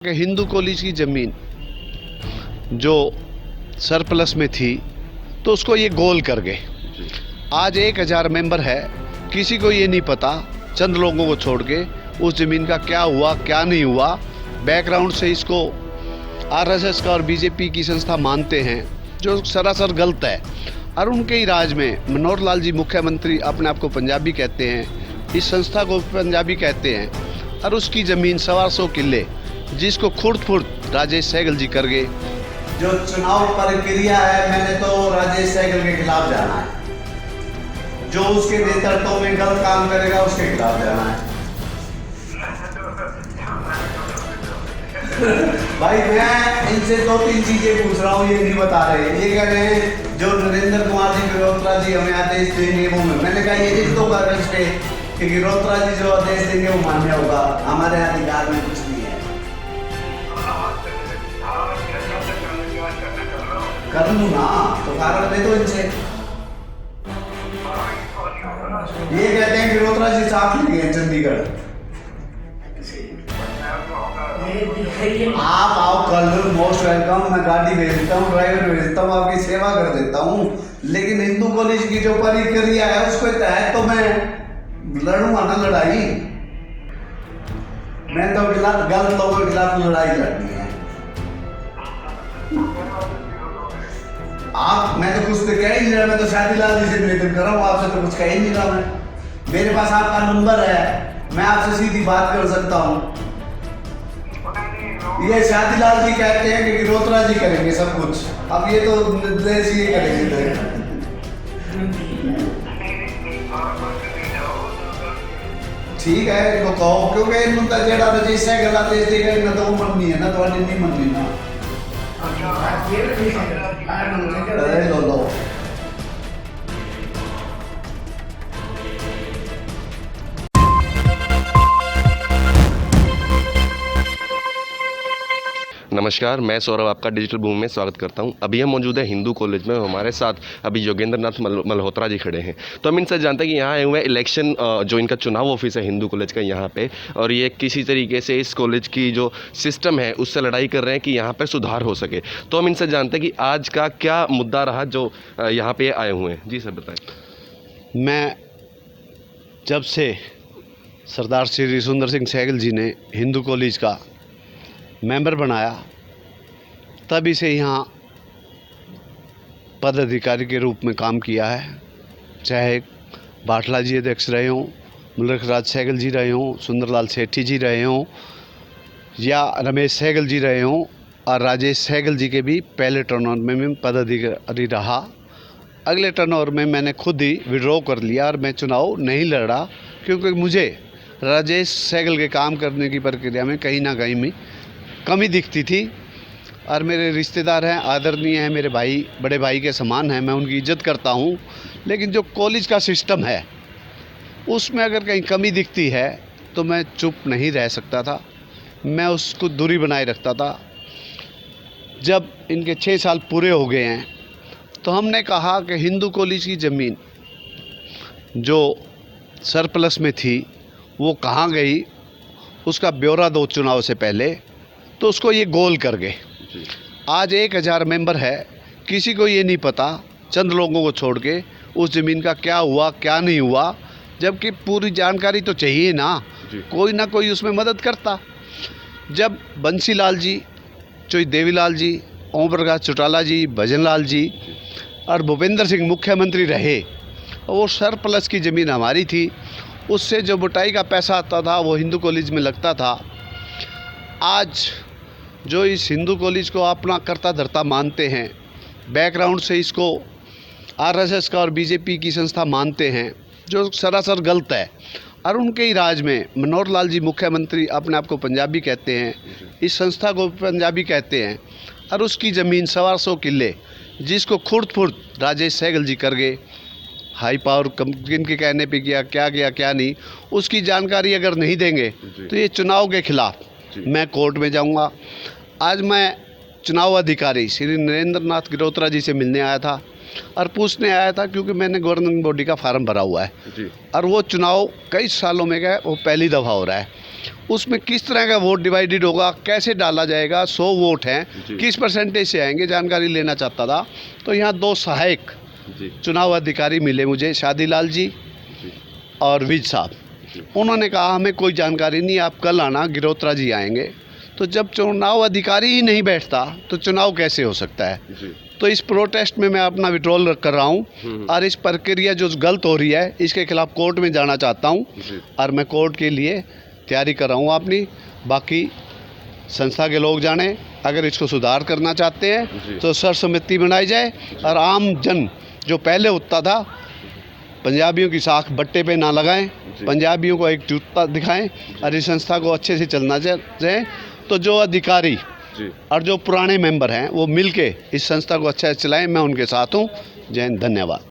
कि हिंदू कॉलेज की ज़मीन जो सरप्लस में थी तो उसको ये गोल कर गए। आज 1000 मेंबर है, किसी को ये नहीं पता, चंद लोगों को छोड़ के उस ज़मीन का क्या हुआ क्या नहीं हुआ। बैकग्राउंड से इसको आरएसएस का और बीजेपी की संस्था मानते हैं, जो सरासर गलत है। और उनके ही राज में मनोहर लाल जी मुख्यमंत्री अपने आप को पंजाबी कहते हैं, इस संस्था को पंजाबी कहते हैं, और उसकी ज़मीन 125 किले जिसको खुर्द फुर्द राजेश सहगल जी कर गए। जो चुनाव प्रक्रिया है, मैंने तो राजेश सहगल के खिलाफ जाना है। जो उसके नेतृत्व में गलत काम करेगा उसके खिलाफ जाना है। भाई मैं इनसे 2-3 चीजें पूछ रहा हूँ, ये नहीं बता रहे। ये कह रहे हैं जो नरेंद्र कुमार जी गिरोत्रा जी हमें आदेश देंगे वो मैंने कहा ये लिख दो कागज पे कि गिरोत्रा जी जो आदेश देंगे वो मान्य होगा। हमारे अधिकार में कुछ नहीं है। कर लूँ ना, तो कारण दे दो इनसे। ये कहते हैं गिरोत्रा जी साथ ले गए चंडीगढ़। आप आओ कल, मोस्ट वेलकम। मैं गाड़ी भेजता हूँ, ड्राइवर भेजता हूँ, आपकी सेवा कर देता हूँ। लेकिन हिंदू कॉलेज की जो प्रक्रिया है उसके तहत तो मैं लड़ूंगा ना लड़ाई। मैं तो गलत लोगों के खिलाफ लड़ाई लड़नी है। आप मैं तो कुछ तो कह ही नहीं रहा। मैं तो शादीलाल जी से निवेदन कर रहा हूँ, आपसे तो कुछ कह ही नहीं रहा। मैं मेरे पास आपका नंबर है, मैं आपसे सीधी बात कर सकता हूँ। ये शादीलाल जी कहते हैं कि गिरोत्रा जी करेंगे सब कुछ। अब ये तो निर्देश ये करेंगे। ठीक है, इनको कहो, क्योंकि इनका जेड़ा राजेश सहगल आदेश देगा ना तो वो मननी है ना, तो नहीं मननी ना। अरे लो नमस्कार, मैं सौरभ आपका डिजिटल भूमि में स्वागत करता हूं। अभी हम मौजूद है हिंदू कॉलेज में। हमारे साथ अभी योगेंद्र नाथ मल्होत्रा जी खड़े हैं। तो हम इनसे जानते हैं कि यहाँ आए हुए इलेक्शन जो इनका चुनाव ऑफिस है हिंदू कॉलेज का यहाँ पे, और ये किसी तरीके से इस कॉलेज की जो सिस्टम है उससे लड़ाई कर रहे हैं कि यहाँ पर सुधार हो सके। तो हम इनसे जानते हैं कि आज का क्या मुद्दा रहा जो यहाँ पर आए हुए हैं। जी सर बताएँ। मैं जब से सरदार श्री सुंदर सिंह सहगल जी ने हिंदू कॉलेज का मेंबर बनाया तभी से यहाँ पदाधिकारी के रूप में काम किया है। चाहे बाटला जी अध्यक्ष रहे हों, मुल्लखराज सहगल जी रहे हों, सुंदरलाल सेठी जी रहे हों, या रमेश सहगल जी रहे हों, और राजेश सहगल जी के भी पहले टर्नओवर में मैं पदाधिकारी रहा। अगले टर्नओवर में मैंने खुद ही विड्रॉ कर लिया और मैं चुनाव नहीं लड़ा, क्योंकि मुझे राजेश सहगल के काम करने की प्रक्रिया में कहीं ना कहीं में कमी दिखती थी। और मेरे रिश्तेदार हैं, आदरणीय हैं, मेरे भाई, बड़े भाई के समान हैं, मैं उनकी इज्जत करता हूं। लेकिन जो कॉलेज का सिस्टम है उसमें अगर कहीं कमी दिखती है तो मैं चुप नहीं रह सकता था, मैं उसको दूरी बनाए रखता था। जब इनके 6 साल पूरे हो गए हैं तो हमने कहा कि हिंदू कॉलेज की ज़मीन जो सरप्लस में थी वो कहाँ गई, उसका ब्यौरा दो चुनाव से पहले, तो उसको ये गोल कर गए। आज 1000 मेंबर है, किसी को ये नहीं पता, चंद लोगों को छोड़ के उस ज़मीन का क्या हुआ क्या नहीं हुआ। जबकि पूरी जानकारी तो चाहिए ना, कोई ना कोई उसमें मदद करता। जब बंसी लाल जी, चोई देवीलाल जी, ओम प्रकाश चौटाला जी, भजन लाल जी और भूपेंद्र सिंह मुख्यमंत्री रहे, वो सरप्लस की ज़मीन हमारी थी, उससे जो बुटाई का पैसा आता था वो हिंदू कॉलेज में लगता था। आज जो इस हिंदू कॉलेज को अपना करता धरता मानते हैं, बैकग्राउंड से इसको आरएसएस का और बीजेपी की संस्था मानते हैं, जो सरासर गलत है। और उनके ही राज में मनोहर लाल जी मुख्यमंत्री अपने आप को पंजाबी कहते हैं, इस संस्था को पंजाबी कहते हैं, और उसकी ज़मीन 125 किले जिसको खुर्द फुर्द राजेश सहगल जी कर गए। हाई पावर किन के कहने पे किया, क्या किया क्या नहीं, उसकी जानकारी अगर नहीं देंगे तो ये चुनाव के खिलाफ मैं कोर्ट में जाऊंगा। आज मैं चुनाव अधिकारी श्री नरेंद्र नाथ गिरोत्रा जी से मिलने आया था और पूछने आया था, क्योंकि मैंने गवर्निंग बॉडी का फार्म भरा हुआ है और वो चुनाव कई सालों में गए, वो पहली दफ़ा हो रहा है। उसमें किस तरह का वोट डिवाइडेड होगा, कैसे डाला जाएगा, 100 वोट हैं, जी। किस परसेंटेज से आएंगे, जानकारी लेना चाहता था। तो यहाँ 2 सहायक जी चुनाव अधिकारी मिले मुझे, शादीलाल जी जी और विज साहब। जी। उन्होंने कहा हमें कोई जानकारी नहीं, आप कल आना, गिरोत्रा जी आएंगे। तो जब चुनाव अधिकारी ही नहीं बैठता तो चुनाव कैसे हो सकता है। जी तो इस प्रोटेस्ट में मैं अपना विड्रॉल कर रहा हूँ और इस प्रक्रिया जो गलत हो रही है इसके खिलाफ कोर्ट में जाना चाहता हूँ जी और मैं कोर्ट के लिए तैयारी कर रहा हूँ अपनी। बाकी संस्था के लोग जाने, अगर इसको सुधार करना चाहते जी। हैं तो सर्वसम्मति बनाई जाए और आम जन जो पहले होता था, पंजाबियों की साख बट्टे पे ना लगाएं, जी। पंजाबियों को एकजुटता दिखाएं और इस संस्था को अच्छे से चलना चाहें। तो जो अधिकारी जी और जो पुराने मेंबर हैं वो मिलके इस संस्था को अच्छा से चलाएं। मैं उनके साथ हूँ। जय हिंद, धन्यवाद।